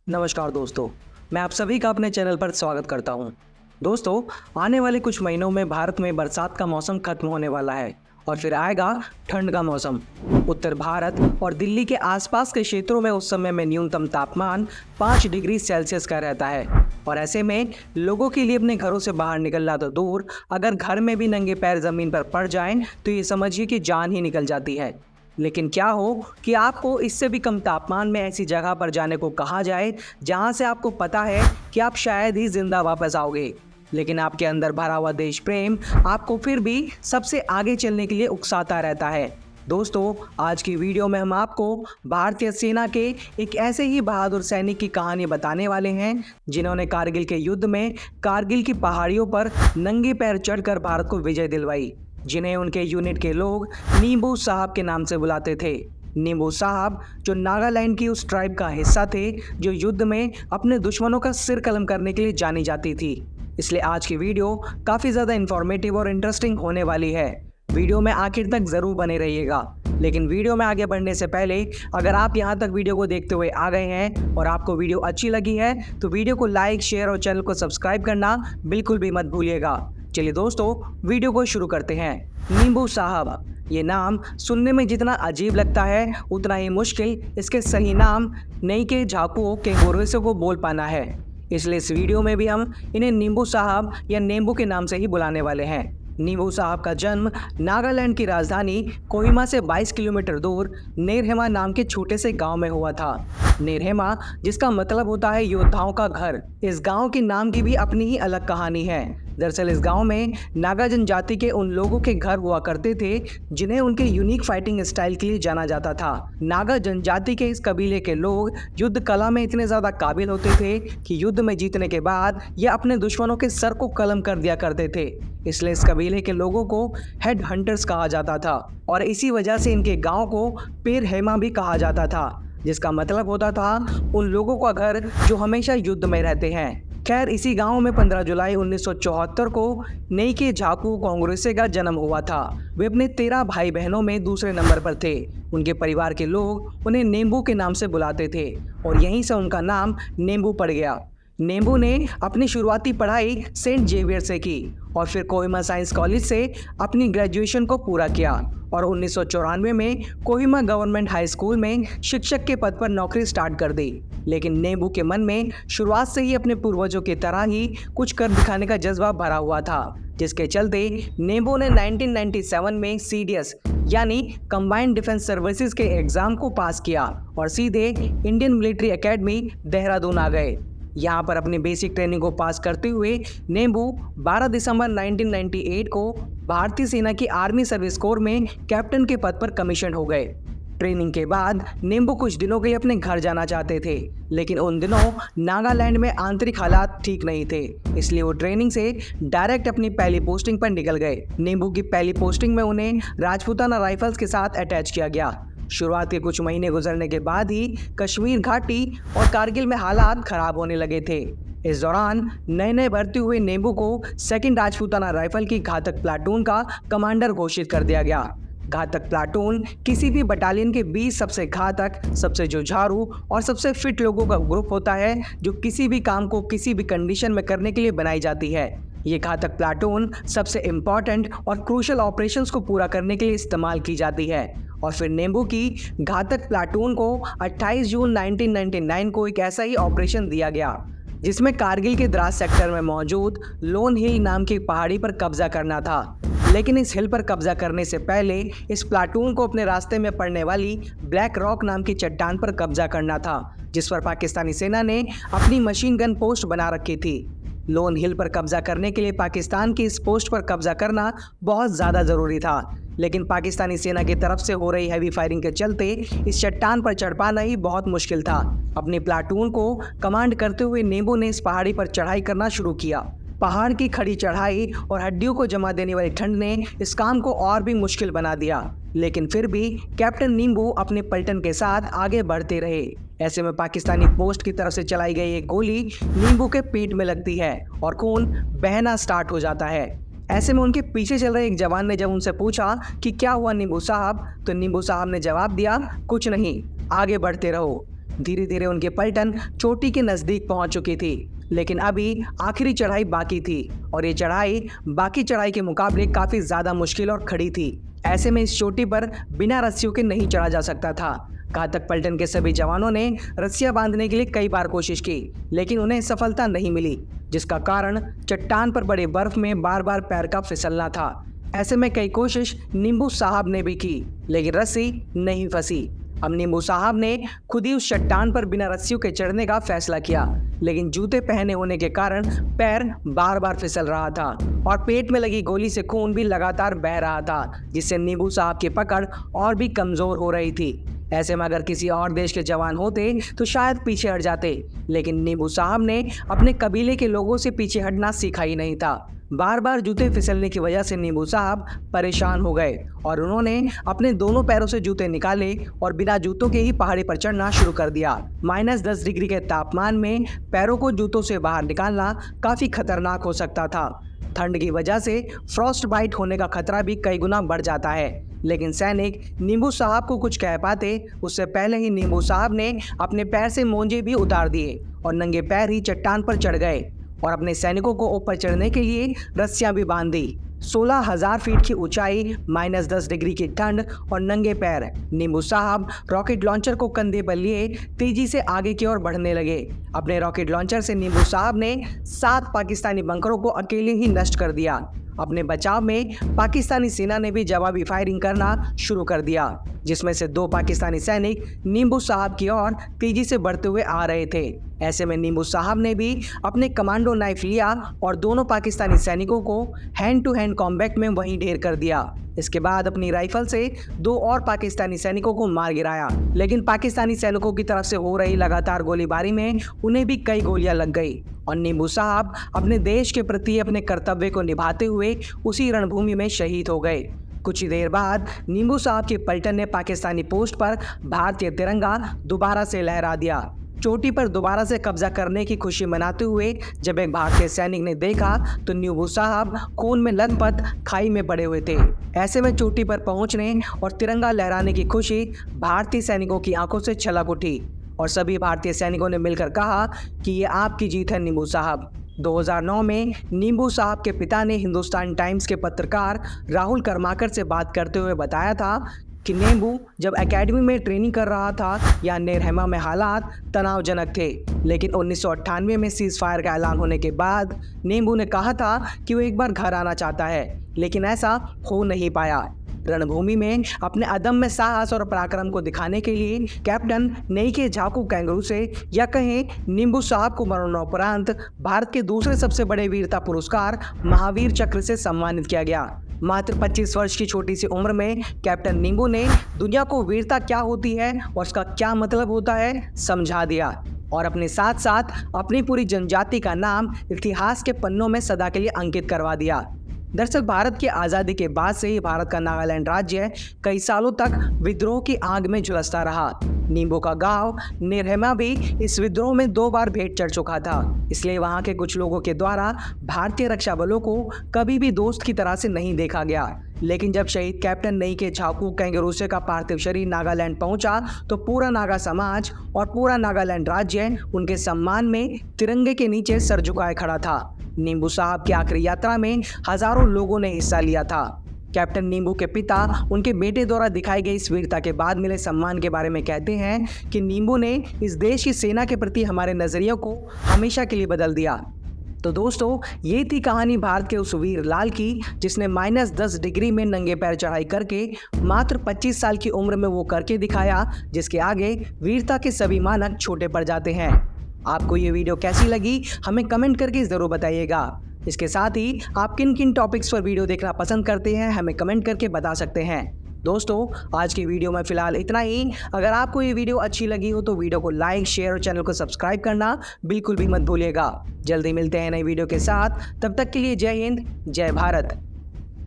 नमस्कार दोस्तों, मैं आप सभी का अपने चैनल पर स्वागत करता हूं। दोस्तों, आने वाले कुछ महीनों में भारत में बरसात का मौसम खत्म होने वाला है और फिर आएगा ठंड का मौसम। उत्तर भारत और दिल्ली के आसपास के क्षेत्रों में उस समय में न्यूनतम तापमान 5 डिग्री सेल्सियस का रहता है और ऐसे में लोगों के लिए अपने घरों से बाहर निकलना तो दूर, अगर घर में भी नंगे पैर ज़मीन पर पड़ जाएं तो ये समझिए कि जान ही निकल जाती है। लेकिन क्या हो कि आपको इससे भी कम तापमान में ऐसी जगह पर जाने को कहा जाए जहां से आपको पता है कि आप शायद ही जिंदा वापस आओगे, लेकिन आपके अंदर भरा हुआ देश प्रेम आपको फिर भी सबसे आगे चलने के लिए उकसाता रहता है। दोस्तों, आज की वीडियो में हम आपको भारतीय सेना के एक ऐसे ही बहादुर सैनिक की कहानी बताने वाले हैं जिन्होंने कारगिल के युद्ध में कारगिल की पहाड़ियों पर नंगे पैर चढ़कर भारत को विजय दिलवाई, जिन्हें उनके यूनिट के लोग नींबू साहब के नाम से बुलाते थे। नींबू साहब जो नागालैंड की उस ट्राइब का हिस्सा थे जो युद्ध में अपने दुश्मनों का सिर कलम करने के लिए जानी जाती थी। इसलिए आज की वीडियो काफ़ी ज़्यादा इंफॉर्मेटिव और इंटरेस्टिंग होने वाली है। वीडियो में आखिर तक ज़रूर बने रहिएगा। लेकिन वीडियो में आगे बढ़ने से पहले अगर आप यहाँ तक वीडियो को देखते हुए आ गए हैं और आपको वीडियो अच्छी लगी है तो वीडियो को लाइक, शेयर और चैनल को सब्सक्राइब करना बिल्कुल भी मत भूलिएगा। चलिए दोस्तों, वीडियो को शुरू करते हैं। नींबू साहब, ये नाम सुनने में जितना अजीब लगता है उतना ही मुश्किल इसके सही नाम नईके झाकुओ के गोरेसो को बोल पाना है। इसलिए इस वीडियो में भी हम इन्हें नींबू साहब या नींबू के नाम से ही बुलाने वाले हैं। नींबू साहब का जन्म नागालैंड की राजधानी कोहिमा से 22 किलोमीटर दूर नेरहेमा नाम के छोटे से गांव में हुआ था। नेरहेमा, जिसका मतलब होता है योद्धाओं का घर। इस गांव के नाम की भी अपनी ही अलग कहानी है। दरअसल इस गांव में नागा जनजाति के उन लोगों के घर हुआ करते थे जिन्हें उनके यूनिक फाइटिंग स्टाइल के लिए जाना जाता था। नागा जनजाति के इस कबीले के लोग युद्ध कला में इतने ज़्यादा काबिल होते थे कि युद्ध में जीतने के बाद ये अपने दुश्मनों के सर को कलम कर दिया करते थे। इसलिए इस कबीले के लोगों को हेड हंटर्स कहा जाता था और इसी वजह से इनके गाँव को पेर हेमा भी कहा जाता था, जिसका मतलब होता था उन लोगों का घर जो हमेशा युद्ध में रहते हैं। खैर, इसी गांव में 15 जुलाई 1974 को नईके झाकुओ कोंग्रेसे का जन्म हुआ था। वे अपने 13 भाई बहनों में दूसरे नंबर पर थे। उनके परिवार के लोग उन्हें नींबू के नाम से बुलाते थे और यहीं से उनका नाम नींबू पड़ गया। नींबू ने अपनी शुरुआती पढ़ाई सेंट जेवियर से की और फिर कोहिमा साइंस कॉलेज से अपनी ग्रेजुएशन को पूरा किया और 1994 में कोहिमा गवर्नमेंट हाई स्कूल में शिक्षक के पद पर नौकरी स्टार्ट कर दी। लेकिन नींबू के मन में शुरुआत से ही अपने पूर्वजों की तरह ही कुछ कर दिखाने का जज्बा भरा हुआ था, जिसके चलते नींबू ने 1997 में CDS यानी कंबाइंड डिफेंस सर्विसेज के एग्ज़ाम को पास किया और सीधे इंडियन मिलिट्री एकेडमी देहरादून आ गए। यहाँ पर अपनी बेसिक ट्रेनिंग को पास करते हुए नींबू 12 दिसंबर 1998 को भारतीय सेना की आर्मी सर्विस कोर में कैप्टन के पद पर कमीशन हो गए। ट्रेनिंग के बाद नींबू कुछ दिनों के लिए अपने घर जाना चाहते थे, लेकिन उन दिनों नागालैंड में आंतरिक हालात ठीक नहीं थे, इसलिए वो ट्रेनिंग से डायरेक्ट अपनी पहली पोस्टिंग पर निकल गए। नींबू की पहली पोस्टिंग में उन्हें राजपूताना राइफल्स के साथ अटैच किया गया। शुरुआत के कुछ महीने गुजरने के बाद ही कश्मीर घाटी और कारगिल में हालात खराब होने लगे थे। इस दौरान नए नए भर्ती हुए नींबू को 2nd राजपूताना राइफल की घातक प्लाटून का कमांडर घोषित कर दिया गया। घातक प्लाटून किसी भी बटालियन के 20 सबसे घातक, सबसे जुझारू और सबसे फिट लोगों का ग्रुप होता है जो किसी भी काम को किसी भी कंडीशन में करने के लिए बनाई जाती है। ये घातक प्लाटून सबसे इम्पॉर्टेंट और क्रूशल ऑपरेशंस को पूरा करने के लिए इस्तेमाल की जाती है और फिर नींबू की घातक प्लाटून को 28 जून 1999 को एक ऐसा ही ऑपरेशन दिया गया जिसमें कारगिल के द्रास सेक्टर में मौजूद लोन हिल नाम की पहाड़ी पर कब्जा करना था। लेकिन इस हिल पर कब्जा करने से पहले इस प्लाटून को अपने रास्ते में पड़ने वाली ब्लैक रॉक नाम की चट्टान पर कब्जा करना था, जिस पर पाकिस्तानी सेना ने अपनी मशीन गन पोस्ट बना रखी थी। लोन हिल पर कब्जा करने के लिए पाकिस्तान की इस पोस्ट पर कब्जा करना बहुत ज़्यादा ज़रूरी था, लेकिन पाकिस्तानी सेना की तरफ से हो रही हैवी फायरिंग के चलते इस चट्टान पर चढ़ पाना ही बहुत मुश्किल था। अपनी प्लाटून को कमांड करते हुए नींबू ने इस पहाड़ी पर चढ़ाई करना शुरू किया। पहाड़ की खड़ी चढ़ाई और हड्डियों को जमा देने वाली ठंड ने इस काम को और भी मुश्किल बना दिया, लेकिन फिर भी कैप्टन नींबू अपने पलटन के साथ आगे बढ़ते रहे। ऐसे में पाकिस्तानी पोस्ट की तरफ से चलाई गई एक गोली नींबू के पेट में लगती है और खून बहना स्टार्ट हो जाता है। ऐसे में उनके पीछे चल रहे एक जवान ने जब उनसे पूछा कि क्या हुआ नींबू साहब, तो नींबू साहब ने जवाब दिया, कुछ नहीं, आगे बढ़ते रहो। धीरे धीरे उनकी पलटन चोटी के नज़दीक पहुंच चुकी थी, लेकिन अभी आखिरी चढ़ाई बाकी थी और ये चढ़ाई बाकी चढ़ाई के मुकाबले काफ़ी ज़्यादा मुश्किल और खड़ी थी। ऐसे में इस चोटी पर बिना रस्सियों के नहीं चढ़ा जा सकता था। घातक पलटन के सभी जवानों ने रस्सियां बांधने के लिए कई बार कोशिश की, लेकिन उन्हें सफलता नहीं मिली, जिसका कारण चट्टान पर बड़े बर्फ में बार बार पैर का फिसलना था। ऐसे में कई कोशिश नींबू साहब ने भी की, लेकिन रस्सी नहीं फंसी। अब नींबू साहब ने खुद ही उस चट्टान पर बिना रस्सियों के चढ़ने का फैसला किया, लेकिन जूते पहने होने के कारण पैर बार बार फिसल रहा था और पेट में लगी गोली से खून भी लगातार बह रहा था, जिससे नींबू साहब की पकड़ और भी कमज़ोर हो रही थी। ऐसे में अगर किसी और देश के जवान होते तो शायद पीछे हट जाते, लेकिन नींबू साहब ने अपने कबीले के लोगों से पीछे हटना सीखा ही नहीं था। बार बार जूते फिसलने की वजह से नींबू साहब परेशान हो गए और उन्होंने अपने दोनों पैरों से जूते निकाले और बिना जूतों के ही पहाड़ी पर चढ़ना शुरू कर दिया। -10 डिग्री के तापमान में पैरों को जूतों से बाहर निकालना काफ़ी खतरनाक हो सकता था। ठंड की वजह से फ्रॉस्ट बाइट होने का खतरा भी कई गुना बढ़ जाता है, लेकिन सैनिक नींबू साहब को कुछ कह पाते उससे पहले ही नींबू साहब ने अपने पैर से मोंजे भी उतार दिए और नंगे पैर ही चट्टान पर चढ़ गए और अपने सैनिकों को ऊपर चढ़ने के लिए रस्सियां भी बांध दी। 16,000 फीट की ऊंचाई, -10 डिग्री की ठंड और नंगे पैर। नींबू साहब रॉकेट लॉन्चर को कंधे पर लिए तेजी से आगे की ओर बढ़ने लगे। अपने रॉकेट लॉन्चर से नींबू साहब ने 7 पाकिस्तानी बंकरों को अकेले ही नष्ट कर दिया। अपने बचाव में पाकिस्तानी सेना ने भी जवाबी फायरिंग करना शुरू कर दिया, जिसमें से 2 पाकिस्तानी सैनिक नींबू साहब की ओर तेजी से बढ़ते हुए आ रहे थे। ऐसे में नींबू साहब ने भी अपने कमांडो नाइफ लिया और दोनों पाकिस्तानी सैनिकों को हैंड टू हैंड कॉम्बैट में वहीं ढेर कर दिया। इसके बाद अपनी राइफल से 2 और पाकिस्तानी सैनिकों को मार गिराया, लेकिन पाकिस्तानी सैनिकों की तरफ से हो रही लगातार गोलीबारी में उन्हें भी कई गोलियां लग गई और नींबू साहब अपने देश के प्रति अपने कर्तव्य को निभाते हुए उसी रणभूमि में शहीद हो गए। कुछ ही देर बाद नींबू साहब के पलटन ने पाकिस्तानी पोस्ट पर भारतीय तिरंगा दोबारा से लहरा दिया। चोटी पर दोबारा से कब्जा करने की खुशी मनाते हुए जब एक भारतीय सैनिक ने देखा तो नींबू साहब खून में लथपथ खाई में पड़े हुए थे। ऐसे में चोटी पर पहुंचने और तिरंगा लहराने की खुशी भारतीय सैनिकों की आंखों से छलक उठी और सभी भारतीय सैनिकों ने मिलकर कहा कि ये आपकी जीत है नींबू साहब। 2009 में नींबू साहब के पिता ने हिंदुस्तान टाइम्स के पत्रकार राहुल कर्माकर से बात करते हुए बताया था कि नींबू जब एकेडमी में ट्रेनिंग कर रहा था या नेरहमा में हालात तनावजनक थे, लेकिन 1998 में सीज फायर का ऐलान होने के बाद नींबू ने कहा था कि वो एक बार घर आना चाहता है, लेकिन ऐसा हो नहीं पाया। रणभूमि में अपने अदम्य साहस और पराक्रम को दिखाने के लिए कैप्टन नेइके झाकू कैंगरू से या कहें नींबू साहब को मरणोपरांत भारत के दूसरे सबसे बड़े वीरता पुरस्कार महावीर चक्र से सम्मानित किया गया। मात्र 25 वर्ष की छोटी सी उम्र में कैप्टन नींबू ने दुनिया को वीरता क्या होती है और उसका क्या मतलब होता है समझा दिया और अपने साथ साथ अपनी पूरी जनजाति का नाम इतिहास के पन्नों में सदा के लिए अंकित करवा दिया। दरअसल भारत की आज़ादी के बाद से ही भारत का नागालैंड राज्य कई सालों तक विद्रोह की आग में झुलसता रहा। नींबू का गांव नेरहमा भी इस विद्रोह में 2 बार भेंट चढ़ चुका था, इसलिए वहां के कुछ लोगों के द्वारा भारतीय रक्षा बलों को कभी भी दोस्त की तरह से नहीं देखा गया। लेकिन जब शहीद कैप्टन नेइके झाकू कैंगरूसे का पार्थिव शरीर नागालैंड पहुंचा तो पूरा नागा समाज और पूरा नागालैंड राज्य उनके सम्मान में तिरंगे के नीचे सर झुकाए खड़ा था। नींबू साहब की आखिरी यात्रा में हजारों लोगों ने हिस्सा लिया था। कैप्टन नींबू के पिता उनके बेटे द्वारा दिखाई गई इस वीरता के बाद मिले सम्मान के बारे में कहते हैं कि नींबू ने इस देश की सेना के प्रति हमारे नज़रिए को हमेशा के लिए बदल दिया। तो दोस्तों, ये थी कहानी भारत के उस वीर लाल की जिसने -10 डिग्री में नंगे पैर चढ़ाई करके मात्र 25 साल की उम्र में वो करके दिखाया, जिसके आगे वीरता के सभी मानक छोटे पड़ जाते हैं। आपको ये वीडियो कैसी लगी हमें कमेंट करके ज़रूर बताइएगा। इसके साथ ही आप किन किन टॉपिक्स पर वीडियो देखना पसंद करते हैं हमें कमेंट करके बता सकते हैं। दोस्तों, आज की वीडियो में फ़िलहाल इतना ही। अगर आपको ये वीडियो अच्छी लगी हो तो वीडियो को लाइक, शेयर और चैनल को सब्सक्राइब करना बिल्कुल भी मत भूलिएगा। जल्दी मिलते हैं नई वीडियो के साथ, तब तक के लिए जय हिंद, जय भारत।